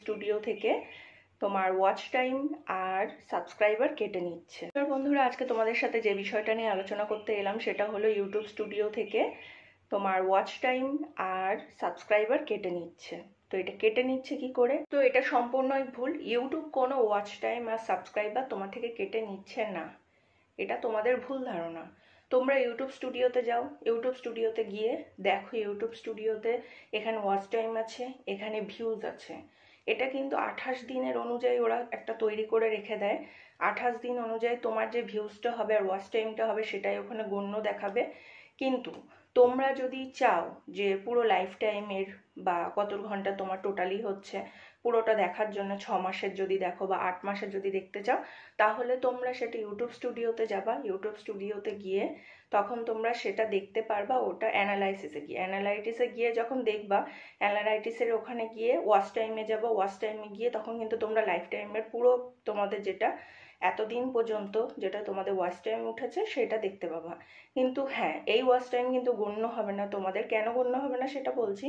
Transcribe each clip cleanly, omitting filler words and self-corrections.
Studio থেকে তোমার watch time আর subscriber কেটে নিচ্ছে। বন্ধুরা, আজকে তোমাদের সাথে যে বিষয়টা নিয়ে আলোচনা করতে এলাম সেটা হলো ইউটিউব স্টুডিও থেকে তোমার ওয়াচ টাইম আর সাবস্ক্রাইবার কেটে নিচ্ছে। তো এটা কেটে নিচ্ছে কি করে? তো এটা সম্পূর্ণই ভুল। ইউটিউব কোনো ওয়াচ টাইম আর সাবস্ক্রাইবার তোমার থেকে কেটে নিচ্ছে না, এটা তোমাদের ভুল ধারণা। তোমরা ইউটিউব স্টুডিওতে যাও, ইউটিউব স্টুডিওতে গিয়ে দেখো ইউটিউব স্টুডিওতে এখানে ওয়াচ টাইম আছে, এখানে ভিউজ আছে। এটা কিন্তু 28 দিনের অনুযায়ী ওরা একটা তৈরি করে রেখে দেয়। 28 দিন অনুযায়ী তোমার যে ভিউজটা হবে আর ওয়াচ টাইমটা হবে সেটাই ওখানে গণ্য দেখাবে। কিন্তু তোমরা যদি চাও যে পুরো লাইফ টাইমের বা কত ঘন্টা তোমার টোটালি হচ্ছে পুরোটা দেখার জন্য 6 মাসের যদি দেখো বা 8 মাসের যদি দেখতে চাও, তাহলে তোমরা সেটা ইউটিউব স্টুডিওতে যাবা। ইউটিউব স্টুডিওতে গিয়ে তখন তোমরা সেটা দেখতে পারবা। ওটা অ্যানালাইটিসে গিয়ে যখন দেখবা, অ্যানালাইটিসের ওখানে গিয়ে ওয়াচ টাইমে যাবো। ওয়াচ টাইমে গিয়ে তখন কিন্তু তোমরা লাইফ টাইমের পুরো তোমাদের যেটা এতদিন পর্যন্ত যেটা তোমাদের ওয়াচ টাইম উঠেছে সেটা দেখতে পাবা। কিন্তু হ্যাঁ, এই ওয়াচ টাইম কিন্তু গণ্য হবে না তোমাদের। কেন গণ্য হবে না সেটা বলছি।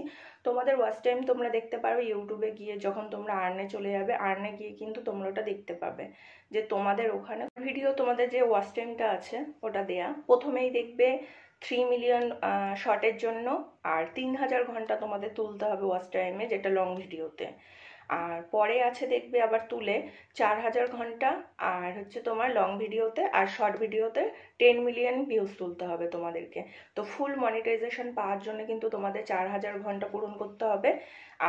তোমাদের ওয়াচ টাইম তোমরা দেখতে পারবে ইউটিউবে গিয়ে, যখন তোমরা আর্নে চলে যাবে, আর্নে গিয়ে কিন্তু তোমরা ওটা দেখতে পাবে যে তোমাদের ওখানে ভিডিও তোমাদের যে ওয়াচ টাইমটা আছে ওটা দেয়া। প্রথমেই দেখবে 3 মিলিয়ন শর্টের জন্য আর 3000 ঘন্টা তোমাদের তুলতে হবে ওয়াচ টাইমে, যেটা লং ভিডিওতে। আর পরে আছে দেখবে আবার তুলে 4000 ঘন্টা আর হচ্ছে তোমার লং ভিডিওতে, আর শর্ট ভিডিওতে 10 মিলিয়ন ভিউজ তুলতে হবে তোমাদেরকে। তো ফুল মনিটাইজেশন পাওয়ার জন্য কিন্তু তোমাদের 4000 ঘন্টা পূরণ করতে হবে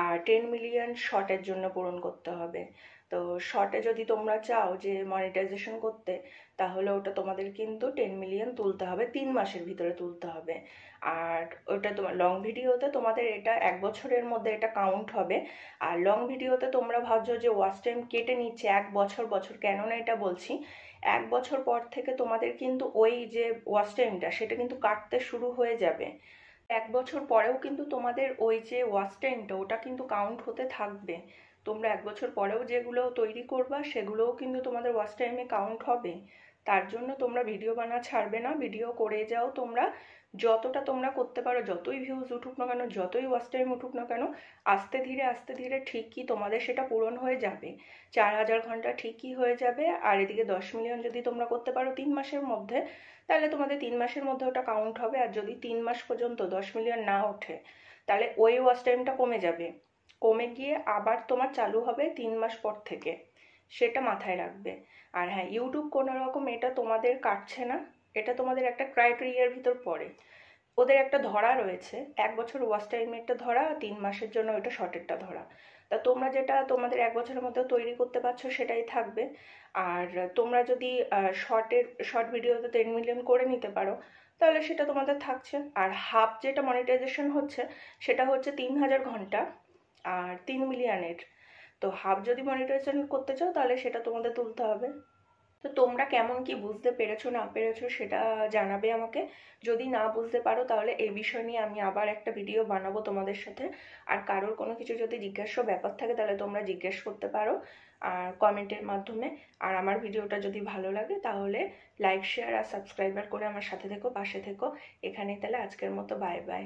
আর 10 মিলিয়ন শর্টের জন্য পূরণ করতে হবে। তো শর্টে যদি তোমরা চাও যে মনিটাইজেশন করতে, তাহলে ওটা তোমাদের কিন্তু 10 মিলিয়ন তুলতে হবে, 3 মাসের ভিতরে তুলতে হবে। আর ওটা তোমার লং ভিডিওতে তোমাদের এটা 1 বছরের মধ্যে এটা কাউন্ট হবে। আর লং ভিডিওতে তোমরা ভাবছো যে ওয়াচ টাইম কেটে নিচ্ছে 1 বছর কেন না এটা বলছি। 1 বছর পর থেকে তোমাদের কিন্তু ওই যে ওয়াচ টাইমটা সেটা কিন্তু কাটতে শুরু হয়ে যাবে। 1 বছর পরেও কিন্তু তোমাদের ওই যে ওয়াচ টাইমটা ওটা কিন্তু কাউন্ট হতে থাকবে। তোমরা 1 বছর পরেও যেগুলো তৈরি করবা সেগুলোও কিন্তু তোমাদের ওয়াচ টাইমে কাউন্ট হবে। তার জন্য তোমরা ভিডিও বানা ছাড়বে না, ভিডিও করে যাও তোমরা। যতটা তোমরা করতে পারো, যতই ভিউজ উঠুক না কেন, যতই ওয়াচ টাইম উঠুক না কেন, আস্তে ধীরে ঠিকই তোমাদের সেটা পূরণ হয়ে যাবে। 4000 ঘন্টা ঠিকই হয়ে যাবে। আর এদিকে 10 মিলিয়ন যদি তোমরা করতে পারো 3 মাসের মধ্যে, তাহলে তোমাদের 3 মাসের মধ্যে ওটা কাউন্ট হবে। আর যদি 3 মাস পর্যন্ত 10 মিলিয়ন না ওঠে, তাহলে ওই ওয়াচ টাইমটা কমে যাবে। কমে গিয়ে আবার তোমার চালু হবে 3 মাস পর থেকে, সেটা মাথায় রাখবে। আর হ্যাঁ, ইউটিউব কোনো রকম এটা তোমাদের কাটছে না, এটা তোমাদের একটা ক্রাইটেরিয়ার ভিতর পড়ে। ওদের একটা ধরা রয়েছে, 1 বছর ওয়াচ টাইমেরটা ধরা, 3 মাসের জন্য ওইটা শর্টেরটা ধরা। তা তোমরা যেটা তোমাদের 1 বছরের মধ্যে তৈরি করতে পারছো সেটাই থাকবে। আর তোমরা যদি শর্ট ভিডিওতে 10 মিলিয়ন করে নিতে পারো, তাহলে সেটা তোমাদের থাকছে। আর হাফ যেটা মনিটাইজেশন হচ্ছে সেটা হচ্ছে 3000 ঘন্টা আর 3 মিলিয়নের। তো হাফ যদি মনিটাইজেশন করতে চাও তাহলে সেটা তোমাদের তুলতে হবে। তো তোমরা কেমন কি বুঝতে পেরেছো না পেরেছো সেটা জানাবে আমাকে। যদি না বুঝতে পারো তাহলে এই বিষয় নিয়ে আমি আবার একটা ভিডিও বানাবো তোমাদের সাথে। আর কারোর কোনো কিছু যদি জিজ্ঞাসা ব্যাপার থাকে তাহলে তোমরা জিজ্ঞেস করতে পারো আর কমেন্টের মাধ্যমে। আর আমার ভিডিওটা যদি ভালো লাগে তাহলে লাইক শেয়ার আর সাবস্ক্রাইবার করে আমার সাথে থেকো, পাশে থেকো। এখানেই তাহলে আজকের মতো বাই বাই।